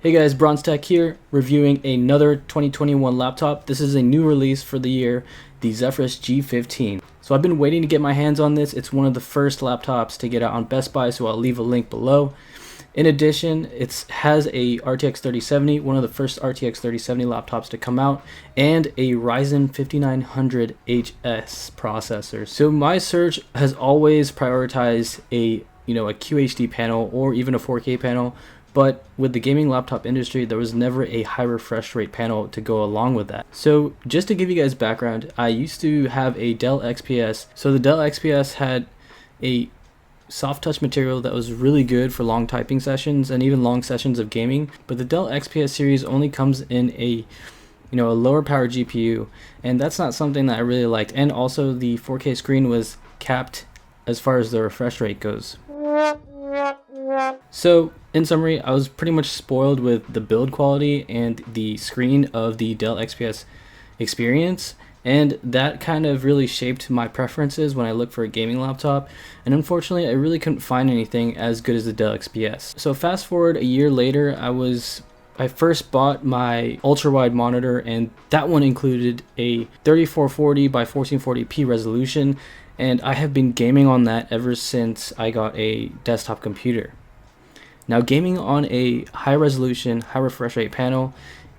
Hey guys, Bronze Tech here, reviewing another 2021 laptop. This is a new release for the year, the Zephyrus G15. So I've been waiting to get my hands on this. It's one of the first laptops to get out on Best Buy, so I'll leave a link below. In addition, it has a RTX 3070, one of the first RTX 3070 laptops to come out, and a Ryzen 5900HS processor. So my search has always prioritized a QHD panel or even a 4K panel. But with the gaming laptop industry, there was never a high refresh rate panel to go along with that. So just to give you guys background, I used to have a Dell XPS. So the Dell XPS had a soft touch material that was really good for long typing sessions and even long sessions of gaming. But the Dell XPS series only comes in a lower power GPU, and that's not something that I really liked. And also the 4K screen was capped as far as the refresh rate goes. So in summary, I was pretty much spoiled with the build quality and the screen of the Dell XPS experience, and that kind of really shaped my preferences when I looked for a gaming laptop. And unfortunately, I really couldn't find anything as good as the Dell XPS. So fast forward a year later, I first bought my ultra wide monitor, and that one included a 3440 by 1440p resolution, and I have been gaming on that ever since I got a desktop computer. Now, gaming on a high resolution, high refresh rate panel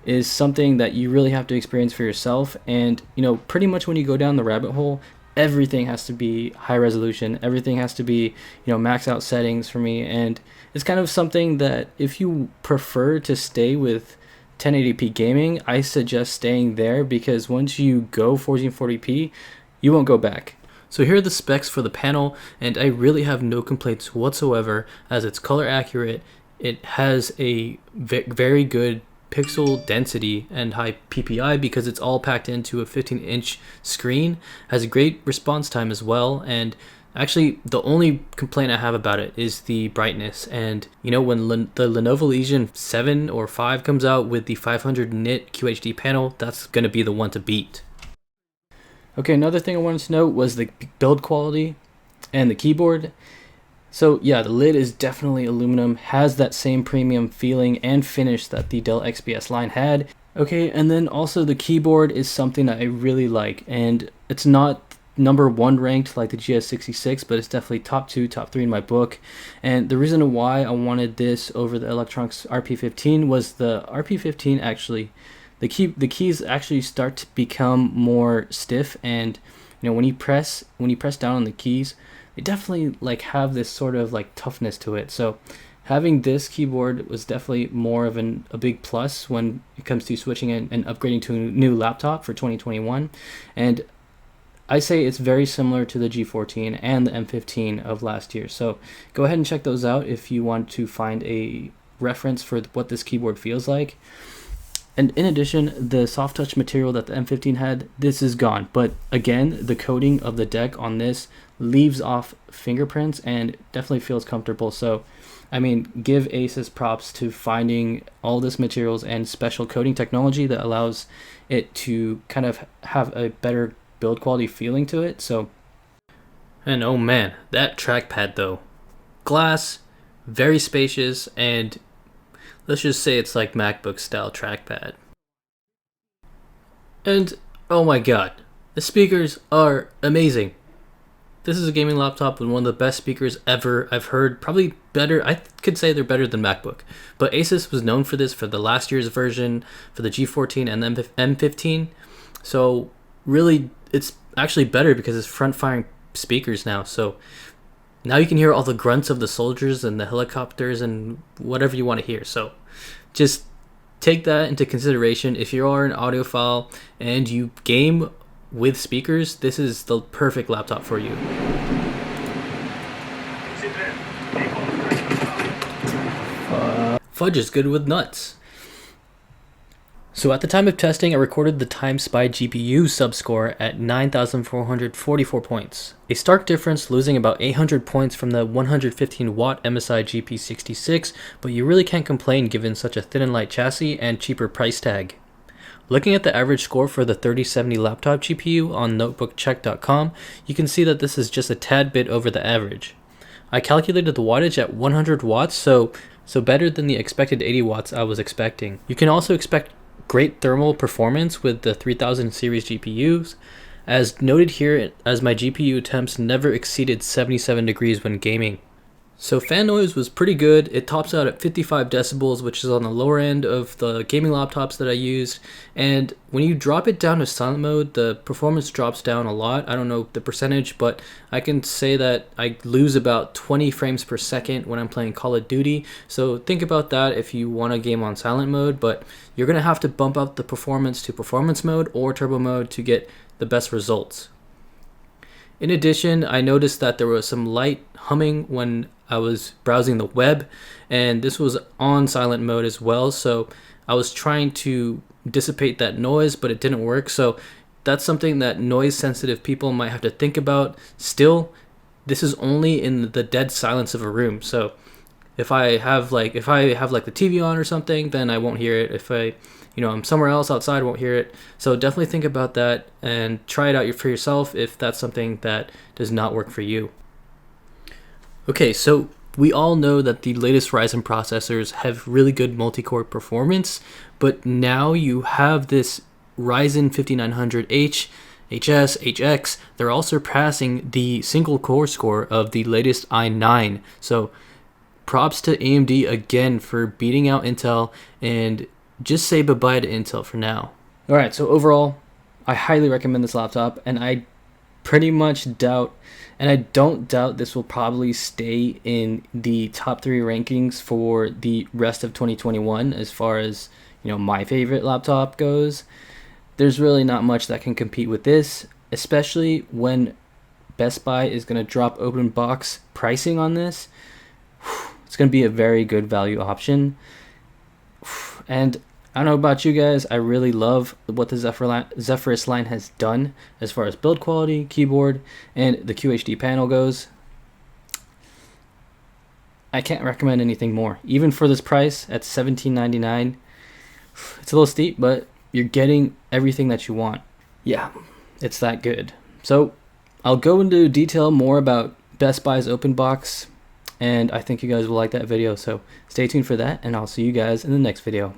is something that you really have to experience for yourself. And pretty much when you go down the rabbit hole, everything has to be high resolution, everything has to be max out settings for me. And it's kind of something that if you prefer to stay with 1080p gaming, I suggest staying there, because once you go 1440p, you won't go back. So here are the specs for the panel, and I really have no complaints whatsoever, as it's color accurate. It has a very good pixel density and high PPI because it's all packed into a 15-inch screen. Has a great response time as well, and actually the only complaint I have about it is the brightness. And when the Lenovo Legion 7 or 5 comes out with the 500 nit QHD panel, that's going to be the one to beat. Okay, another thing I wanted to note was the build quality and the keyboard. So yeah, the lid is definitely aluminum, has that same premium feeling and finish that the Dell XPS line had. Okay, and then also the keyboard is something that I really like, and it's not number one ranked like the GS66, but it's definitely top 2, top 3 in my book. And the reason why I wanted this over the Electronics RP15 was the RP15 actually, the keys actually start to become more stiff, and when you press down on the keys, they definitely have this sort of toughness to it. So having this keyboard was definitely more of a big plus when it comes to switching and upgrading to a new laptop for 2021. And I say it's very similar to the G14 and the M15 of last year. So go ahead and check those out if you want to find a reference for what this keyboard feels like. And in addition, the soft touch material that the M15 had, this is gone. But again, the coating of the deck on this leaves off fingerprints and definitely feels comfortable. So, I mean, give Asus props to finding all this materials and special coating technology that allows it to kind of have a better build quality feeling to it. So, and oh man, that trackpad though. Glass, very spacious, and let's just say it's like MacBook style trackpad. And oh my god, the speakers are amazing. This is a gaming laptop with one of the best speakers ever I've heard. Probably better, I could say they're better than MacBook. But Asus was known for this for the last year's version, for the G14 and the M15. So really, it's actually better because it's front-firing speakers now. So now you can hear all the grunts of the soldiers and the helicopters and whatever you want to hear. So just take that into consideration. If you are an audiophile and you game with speakers, this is the perfect laptop for you. Fudge is good with nuts. So at the time of testing, I recorded the TimeSpy GPU subscore at 9,444 points. A stark difference, losing about 800 points from the 115 watt MSI GP66, but you really can't complain given such a thin and light chassis and cheaper price tag. Looking at the average score for the 3070 laptop GPU on notebookcheck.com, you can see that this is just a tad bit over the average. I calculated the wattage at 100 watts, so so better than the expected 80 watts I was expecting. You can also expect great thermal performance with the 3000 series GPUs, as noted here, as my GPU temps never exceeded 77 degrees when gaming. So fan noise was pretty good. It tops out at 55 decibels, which is on the lower end of the gaming laptops that I used. And when you drop it down to silent mode, the performance drops down a lot. I don't know the percentage, but I can say that I lose about 20 frames per second when I'm playing Call of Duty. So think about that if you want to game on silent mode, but you're going to have to bump up the performance to performance mode or turbo mode to get the best results. In addition, I noticed that there was some light humming when I was browsing the web, and this was on silent mode as well, so I was trying to dissipate that noise, but it didn't work. So that's something that noise sensitive people might have to think about. Still, this is only in the dead silence of a room, so if I have like the TV on or something, then I won't hear it. If I'm somewhere else outside, I won't hear it. So definitely think about that and try it out for yourself if that's something that does not work for you. Okay, so we all know that the latest Ryzen processors have really good multi-core performance, but now you have this Ryzen 5900H, HS, HX. They're all surpassing the single core score of the latest i9. So props to AMD again for beating out Intel, and just say bye-bye to Intel for now. Alright, so overall, I highly recommend this laptop, and I pretty much doubt, and I don't doubt this will probably stay in the top 3 rankings for the rest of 2021 as far as, my favorite laptop goes. There's really not much that can compete with this, especially when Best Buy is going to drop open box pricing on this. It's going to be a very good value option. And I don't know about you guys, I really love what the Zephyrus line has done as far as build quality, keyboard, and the QHD panel goes. I can't recommend anything more. Even for this price at $17.99, it's a little steep, but you're getting everything that you want. Yeah, it's that good. So I'll go into detail more about Best Buy's open box, and I think you guys will like that video, so stay tuned for that, and I'll see you guys in the next video.